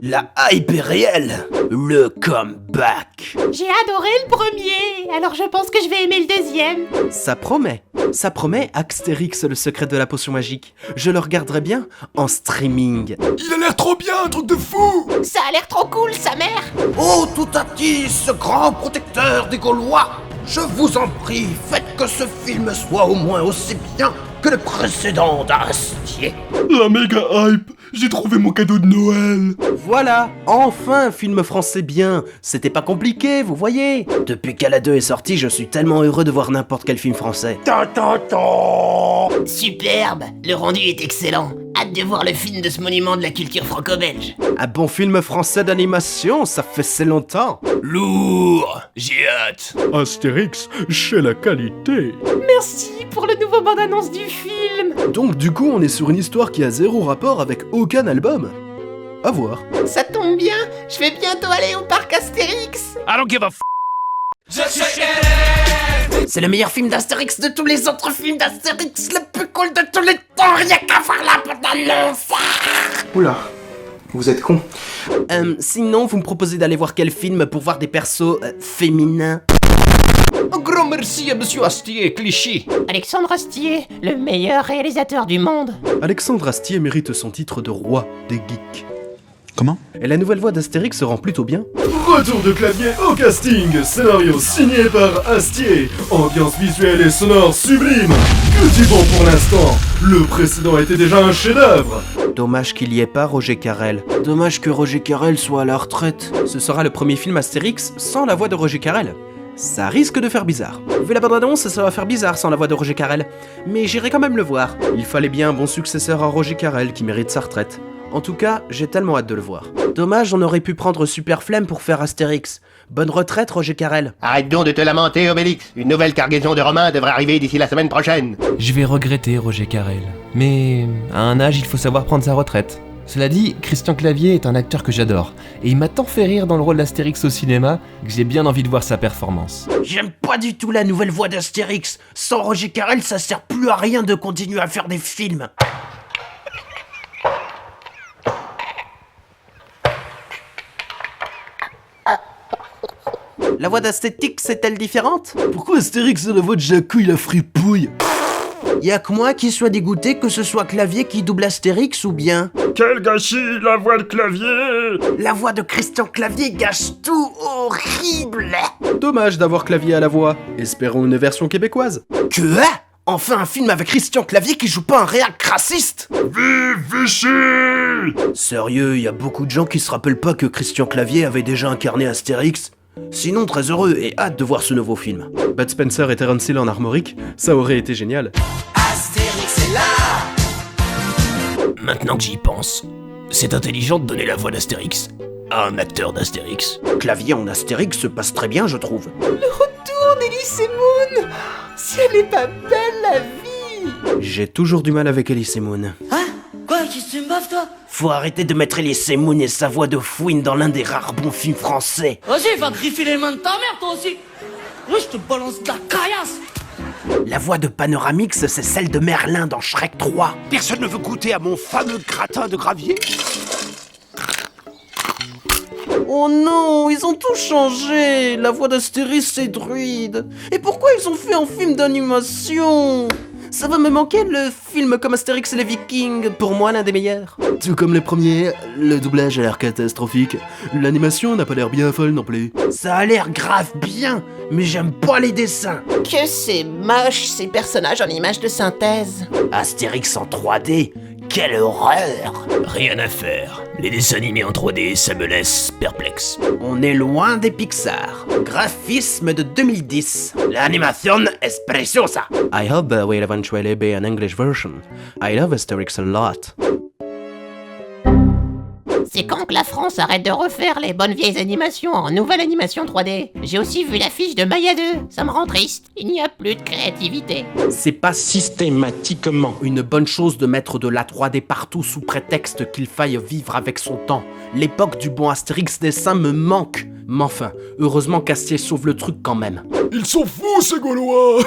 La hype est réelle. Le comeback. J'ai adoré le premier, alors je pense que je vais aimer le deuxième. Ça promet Astérix, le secret de la potion magique. Je le regarderai bien en streaming. Il a l'air trop bien, un truc de fou! Ça a l'air trop cool, sa mère. Oh Toutatis, grand protecteur des Gaulois, je vous en prie, faites que ce film soit au moins aussi bien que le précédent d'Astier. La méga hype! J'ai trouvé mon cadeau de Noël! Voilà, enfin un film français bien. C'était pas compliqué, vous voyez. Depuis qu'Ala 2 est sorti, je suis tellement heureux de voir n'importe quel film français. Superbe, le rendu est excellent. Hâte de voir le film de ce monument de la culture franco-belge. Un bon film français d'animation, ça fait si longtemps. Lourd, j'ai hâte. Astérix, chez la qualité! Merci pour le nouveau bande-annonce du film. Donc du coup, on est sur une histoire qui a zéro rapport avec aucun album. À voir. Ça tombe bien, je vais bientôt aller au parc Astérix. I don't give a f***. C'est le meilleur film d'Astérix de tous les autres films d'Astérix, le plus cool de tous les temps, rien qu'à voir la bande-annonce. Oula, vous êtes con. Sinon, vous me proposez d'aller voir quel film pour voir des persos féminins? Un grand merci à Monsieur Astier, Clichy. Alexandre Astier, le meilleur réalisateur du monde. Alexandre Astier mérite son titre de roi des geeks. Comment? Et la nouvelle voix d'Astérix se rend plutôt bien. Retour de clavier au casting, scénario signé par Astier, ambiance visuelle et sonore sublime. Que du bon pour l'instant, le précédent était déjà un chef-d'œuvre. Dommage qu'il y ait pas Roger Carrel. Dommage que Roger Carrel soit à la retraite. Ce sera le premier film Astérix sans la voix de Roger Carrel. Ça risque de faire bizarre. Vu la bande-annonce, ça va faire bizarre sans la voix de Roger Carrel. Mais j'irai quand même le voir. Il fallait bien un bon successeur à Roger Carrel qui mérite sa retraite. En tout cas, j'ai tellement hâte de le voir. Dommage, on aurait pu prendre Super Flemme pour faire Astérix. Bonne retraite, Roger Carrel. Arrête donc de te lamenter, Obélix. Une nouvelle cargaison de Romains devrait arriver d'ici la semaine prochaine. Je vais regretter Roger Carrel. Mais à un âge, il faut savoir prendre sa retraite. Cela dit, Christian Clavier est un acteur que j'adore. Et il m'a tant fait rire dans le rôle d'Astérix au cinéma que j'ai bien envie de voir sa performance. J'aime pas du tout la nouvelle voix d'Astérix. Sans Roger Carrel, ça sert plus à rien de continuer à faire des films. La voix d'Astérix est-elle différente? Pourquoi Astérix a la voix de Jacouille la fripouille? Y'a que moi qui soit dégoûté que ce soit Clavier qui double Astérix ou bien? Quel gâchis, la voix de Clavier! La voix de Christian Clavier gâche tout, horrible. Dommage d'avoir Clavier à la voix. Espérons une version québécoise. Que? Enfin un film avec Christian Clavier qui joue pas un réac raciste. Vive Vichy! Sérieux, y a beaucoup de gens qui se rappellent pas que Christian Clavier avait déjà incarné Astérix. Sinon, très heureux et hâte de voir ce nouveau film. Bud Spencer et Terence Hill en armorique, ça aurait été génial. Astérix est là. Maintenant que j'y pense, c'est intelligent de donner la voix d'Astérix à un acteur d'Astérix. Clavier en Astérix se passe très bien, je trouve. Le retour d'Elise Moon. Si elle est pas belle, la vie. J'ai toujours du mal avec Elise Moon. Hein? Quoi? Qu'est-ce que tu me baffes, toi? Faut arrêter de mettre Elise Moon et sa voix de fouine dans l'un des rares bons films français. Vas-y, va griffer les mains de ta mère, toi aussi. Moi, je te balance de la caillasse. La voix de Panoramix, c'est celle de Merlin dans Shrek 3. Personne ne veut goûter à mon fameux gratin de gravier? Oh non, ils ont tout changé. La voix d'Astérix, c'est druide. Et pourquoi ils ont fait un film d'animation? Ça va me manquer le film comme Astérix et les Vikings, pour moi l'un des meilleurs. Tout comme les premiers, le doublage a l'air catastrophique. L'animation n'a pas l'air bien folle non plus. Ça a l'air grave bien, mais j'aime pas les dessins. Que c'est moche, ces personnages en images de synthèse. Astérix en 3D, quelle horreur! Rien à faire. Les dessins animés en 3D, ça me laisse perplexe. On est loin des Pixar. Graphisme de 2010. L'animation est preciosa. I hope there will eventually be an English version. I love Asterix a lot. C'est quand que la France arrête de refaire les bonnes vieilles animations en nouvelle animation 3D? J'ai aussi vu l'affiche de Maya 2, ça me rend triste. Il n'y a plus de créativité. C'est pas systématiquement une bonne chose de mettre de la 3D partout sous prétexte qu'il faille vivre avec son temps. L'époque du bon Astérix dessin me manque. Mais enfin, heureusement qu'Astier sauve le truc quand même. Ils sont fous ces Gaulois.